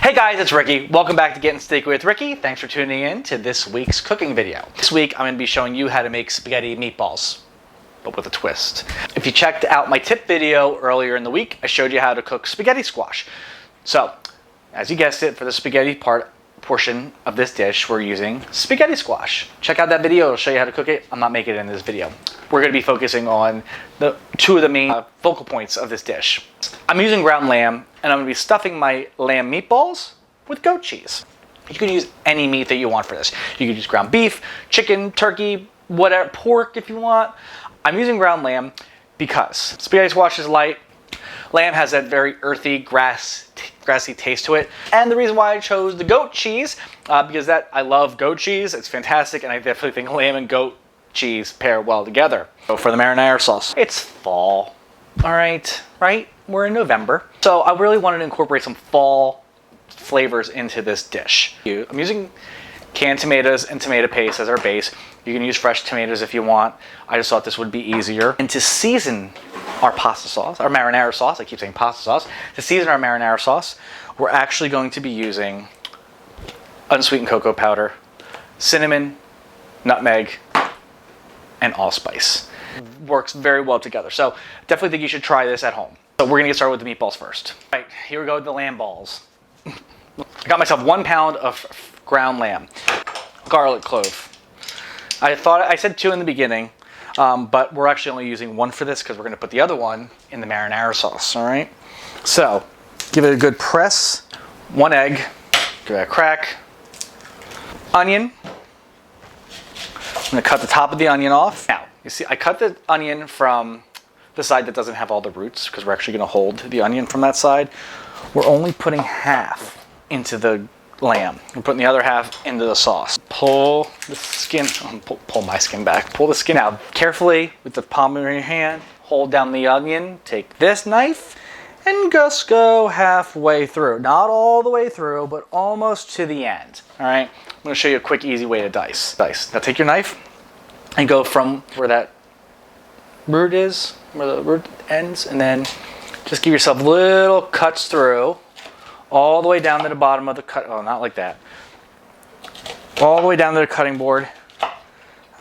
Hey guys, it's Ricky. Welcome back to Getting Steak with Ricky. Thanks for tuning in to this week's cooking video. This week I'm going to be showing you how to make spaghetti meatballs, but with a twist. If you checked out my tip video earlier in the week, I showed you how to cook spaghetti squash. So, as you guessed it, for the spaghetti portion of this dish, we're using spaghetti squash. Check out that video, it'll show you how to cook it. I'm not making it in this video. We're going to be focusing on two of the main focal points of this dish. I'm using ground lamb, and I'm going to be stuffing my lamb meatballs with goat cheese. You can use any meat that you want for this. You can use ground beef, chicken, turkey, whatever, pork if you want. I'm using ground lamb because spaghetti squash is light. Lamb has that very earthy, grassy taste to it. And the reason why I chose the goat cheese, because I love goat cheese. It's fantastic, and I definitely think lamb and goat cheese pair well together. So for the marinara sauce, it's fall. All right? We're in November. So I really wanted to incorporate some fall flavors into this dish. I'm using canned tomatoes and tomato paste as our base. You can use fresh tomatoes if you want. I just thought this would be easier. And to season our pasta sauce, our marinara sauce, I keep saying pasta sauce. To season our marinara sauce, we're actually going to be using unsweetened cocoa powder, cinnamon, nutmeg, and allspice. Works very well together. So definitely think you should try this at home. So we're gonna get started with the meatballs first. All right, here we go with the lamb balls. I got myself 1 pound of ground lamb, garlic clove. I said 2 in the beginning, but we're actually only using 1 for this because we're gonna put the other one in the marinara sauce, all right? So give it a good press. 1 egg, give it a crack. Onion. I'm gonna cut the top of the onion off. Now, you see, I cut the onion from the side that doesn't have all the roots because we're actually gonna hold the onion from that side. We're only putting half into the lamb. We're putting the other half into the sauce. Pull the skin, pull my skin back. Pull the skin out carefully with the palm of your hand. Hold down the onion, take this knife, and just go halfway through. Not all the way through, but almost to the end, all right? I'm gonna show you a quick, easy way to dice. Now take your knife and go from where that root is, where the root ends, and then just give yourself little cuts through, all the way down to the bottom of the cut. Oh, not like that. All the way down to the cutting board.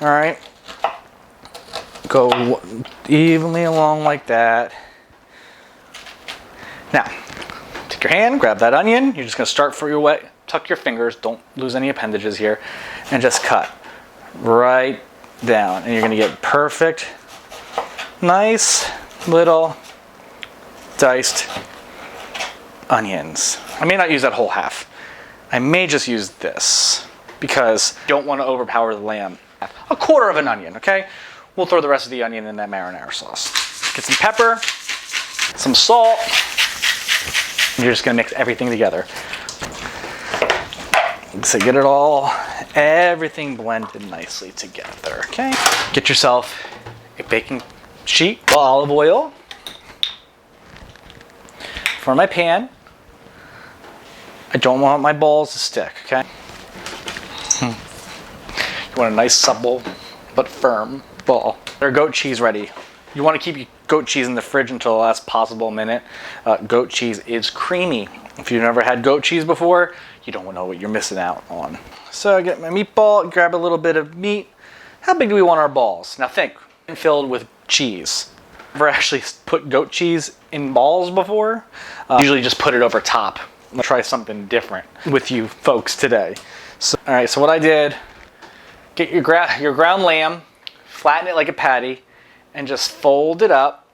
All right. Go evenly along like that. Now, take your hand, grab that onion. You're just gonna start for your way. Tuck your fingers, don't lose any appendages here, and just cut right down. And you're gonna get perfect, nice little diced onions. I may not use that whole half. I may just use this because you don't want to overpower the lamb. 1/4 of an onion, okay? We'll throw the rest of the onion in that marinara sauce. Get some pepper, some salt, and you're just gonna mix everything together. So get it all, everything blended nicely together, okay? Get yourself a baking sheet of olive oil for my pan. I don't want my balls to stick, okay? You want a nice supple but firm ball. Our goat cheese ready. You want to keep your goat cheese in the fridge until the last possible minute. Goat cheese is creamy. If you've never had goat cheese before, you don't know what you're missing out on. So I get my meatball, grab a little bit of meat. How big do we want our balls? Now think, filled with cheese. Ever actually put goat cheese in balls before? Usually just put it over top. I'm gonna try something different with you folks today. So, all right, so what I did, get your ground lamb, flatten it like a patty, and just fold it up.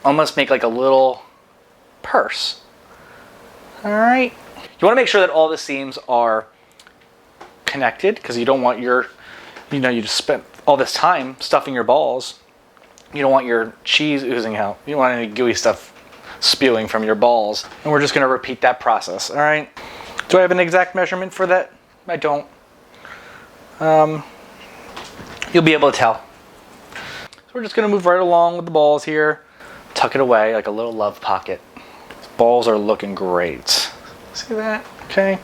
Almost make like a little purse. All right. You wanna make sure that all the seams are connected because you don't want you just spent all this time stuffing your balls. You don't want your cheese oozing out. You don't want any gooey stuff spewing from your balls. And we're just gonna repeat that process, all right? Do I have an exact measurement for that? I don't. You'll be able to tell. So we're just gonna move right along with the balls here. Tuck it away like a little love pocket. These balls are looking great. See that? Okay.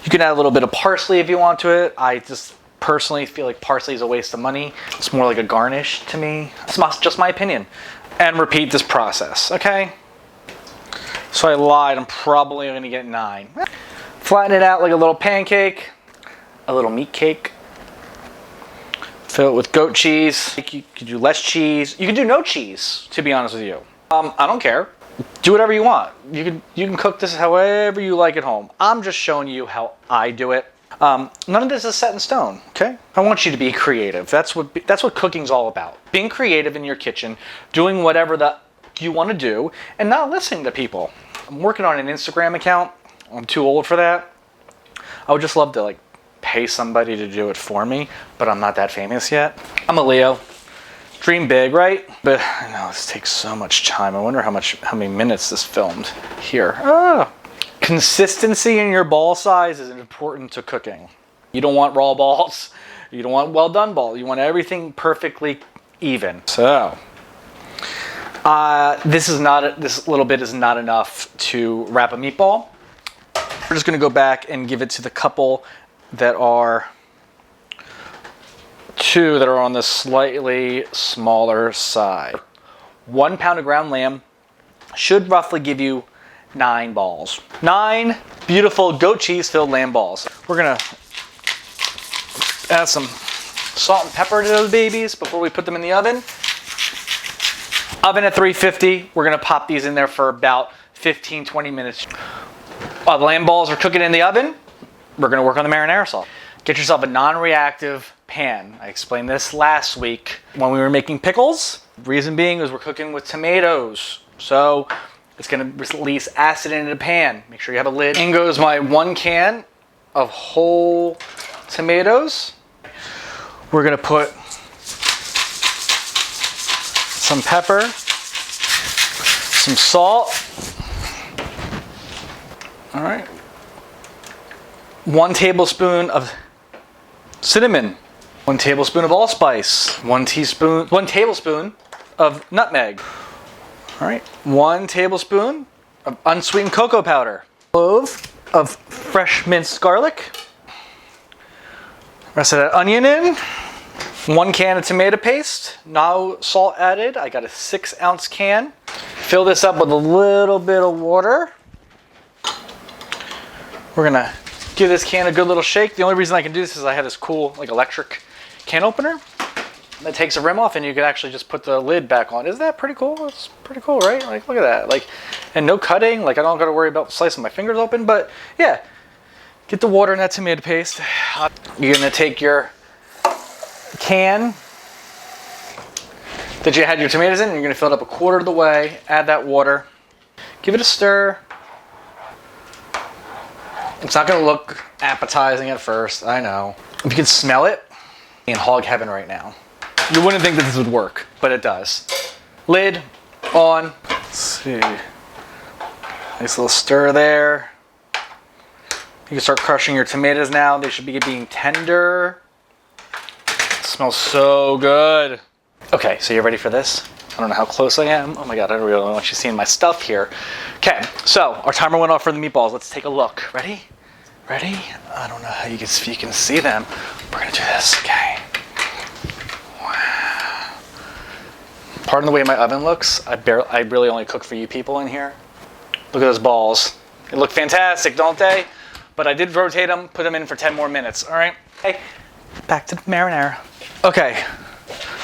You can add a little bit of parsley if you want to it. I just personally feel like parsley is a waste of money. It's more like a garnish to me. It's just my opinion. And repeat this process, okay? So I lied, I'm probably going to get 9. Flatten it out like a little pancake, a little meat cake. Fill it with goat cheese. You could do less cheese. You could do no cheese, to be honest with you. I don't care. Do whatever you want. You can cook this however you like at home. I'm just showing you how I do it. None of this is set in stone, okay? I want you to be creative. That's what cooking's all about. Being creative in your kitchen, doing whatever you want to do, and not listening to people. I'm working on an Instagram account. I'm too old for that. I would just love to like pay somebody to do it for me, but I'm not that famous yet. I'm a Leo. Dream big, right? But I know this takes so much time. I wonder how many minutes this filmed here. Consistency in your ball size is important to cooking. You don't want raw balls. You don't want well done balls. You want everything perfectly even. So this little bit is not enough to wrap a meatball. We're just gonna go back and give it to the couple that are on the slightly smaller side. 1 pound of ground lamb should roughly give you 9 balls. 9 beautiful goat cheese filled lamb balls. We're gonna add some salt and pepper to those babies before we put them in the oven. Oven at 350. We're gonna pop these in there for about 15-20 minutes. While the lamb balls are cooking in the oven, we're gonna work on the marinara sauce. Get yourself a non-reactive pan. I explained this last week when we were making pickles. Reason being is we're cooking with tomatoes. So it's gonna release acid into the pan. Make sure you have a lid. In goes my 1 can of whole tomatoes. We're gonna put some pepper, some salt. All right. 1 tablespoon of cinnamon, 1 tablespoon of allspice, 1 tablespoon of nutmeg. All right, 1 tablespoon of unsweetened cocoa powder, clove of fresh minced garlic, rest of that onion in, 1 can of tomato paste, no salt added. I got a 6-ounce can. Fill this up with a little bit of water. We're gonna give this can a good little shake. The only reason I can do this is I have this cool like electric can opener that takes the rim off, and you can actually just put the lid back on. Isn't that pretty cool? It's pretty cool, right? Like, look at that. Like, and no cutting. Like, I don't got to worry about slicing my fingers open. But yeah, get the water in that tomato paste. You're gonna take your can that you had your tomatoes in, and you're gonna fill it up 1/4 of the way. Add that water. Give it a stir. It's not gonna look appetizing at first, I know. If you can smell it, you're in hog heaven right now. You wouldn't think that this would work, but it does. Lid on. Let's see. Nice little stir there. You can start crushing your tomatoes now. They should be being tender. It smells so good. Okay, so you ready for this? I don't know how close I am. Oh my God, I don't really want you seeing my stuff here. Okay, so our timer went off for the meatballs. Let's take a look. Ready? Ready? I don't know how you can see them. We're gonna do this, okay? Wow. Pardon the way my oven looks. I really only cook for you people in here. Look at those balls. They look fantastic, don't they? But I did rotate them, put them in for 10 more minutes, all right? Hey, back to the marinara. Okay,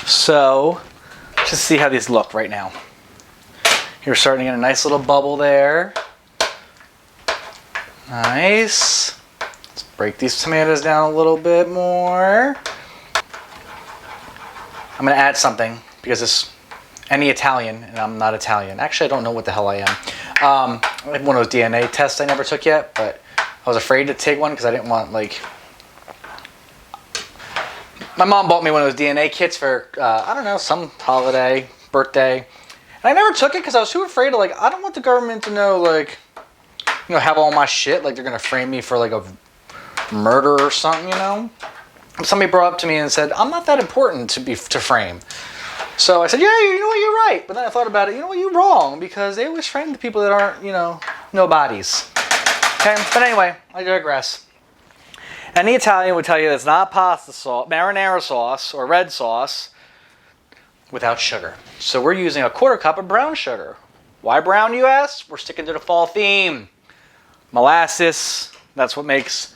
so just see how these look right now. You're starting to get a nice little bubble there. Nice. Let's break these tomatoes down a little bit more. I'm gonna add something because any Italian, and I'm not Italian. Actually, I don't know what the hell I am. I have one of those DNA tests I never took yet, but I was afraid to take one because I didn't want my mom bought me one of those DNA kits for, I don't know, some holiday, birthday. And I never took it because I was too afraid of, I don't want the government to know, have all my shit. They're going to frame me for, a murder or something, you know? Somebody brought up to me and said, I'm not that important to frame. So I said, yeah, you know what, you're right. But then I thought about it, you know what, you're wrong. Because they always frame the people that aren't, nobodies. Okay, but anyway, I digress. Any Italian would tell you it's not pasta sauce, marinara sauce, or red sauce without sugar. So we're using a 1/4 cup of brown sugar. Why brown, you ask? We're sticking to the fall theme. Molasses, that's what makes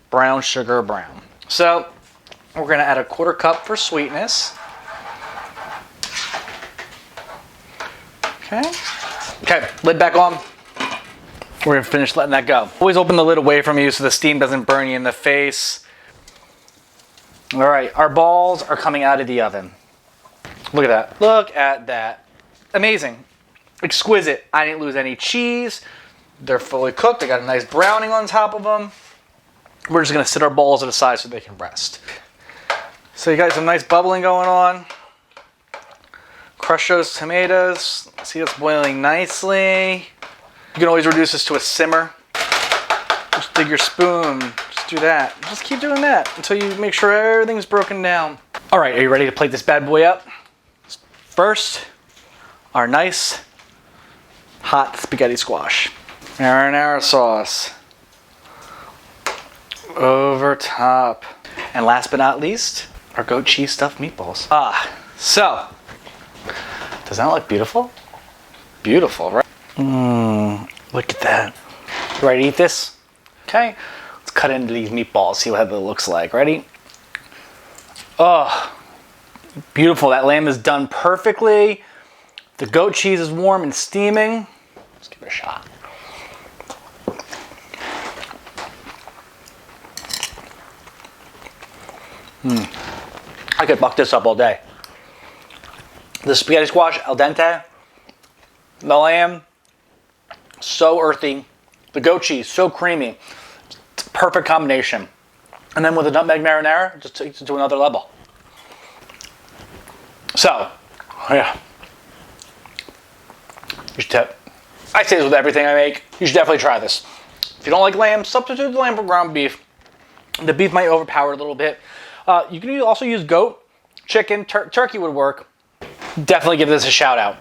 brown sugar brown. So we're gonna add a 1/4 cup for sweetness. Okay, lid back on. We're gonna finish letting that go. Always open the lid away from you so the steam doesn't burn you in the face. All right, our balls are coming out of the oven. Look at that, look at that. Amazing, exquisite. I didn't lose any cheese. They're fully cooked. I got a nice browning on top of them. We're just gonna sit our balls to the side so they can rest. So you got some nice bubbling going on. Crush those tomatoes. See, it's boiling nicely. You can always reduce this to a simmer. Just dig your spoon. Just do that. Just keep doing that until you make sure everything's broken down. All right, are you ready to plate this bad boy up? First, our nice hot spaghetti squash. Marinara sauce over top. And last but not least, our goat cheese stuffed meatballs. So, doesn't that look beautiful? Beautiful, right? Look at that. You ready to eat this? Okay, let's cut into these meatballs, see what it looks like. Ready? Oh, beautiful. That lamb is done perfectly. The goat cheese is warm and steaming. Let's give it a shot. I could buck this up all day. The spaghetti squash, al dente. The lamb, so earthy. The goat cheese, so creamy. It's a perfect combination. And then with the nutmeg marinara, it just takes it to another level. So, yeah. Here's a tip. I say this with everything I make. You should definitely try this. If you don't like lamb, substitute the lamb for ground beef. The beef might overpower it a little bit. You can also use goat, chicken, turkey would work. Definitely give this a shout out.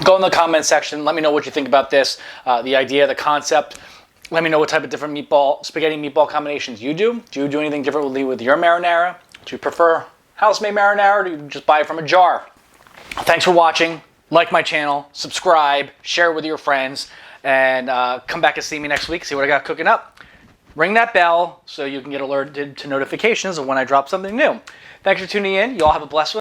Go in the comment section. Let me know what you think about this, the idea, the concept. Let me know what type of different spaghetti meatball combinations you do. Do you do anything differently with your marinara? Do you prefer house-made marinara, or do you just buy it from a jar? Thanks for watching. Like my channel, subscribe, share with your friends, and come back and see me next week, see what I got cooking up. Ring that bell so you can get alerted to notifications of when I drop something new. Thanks for tuning in. You all have a blessed one.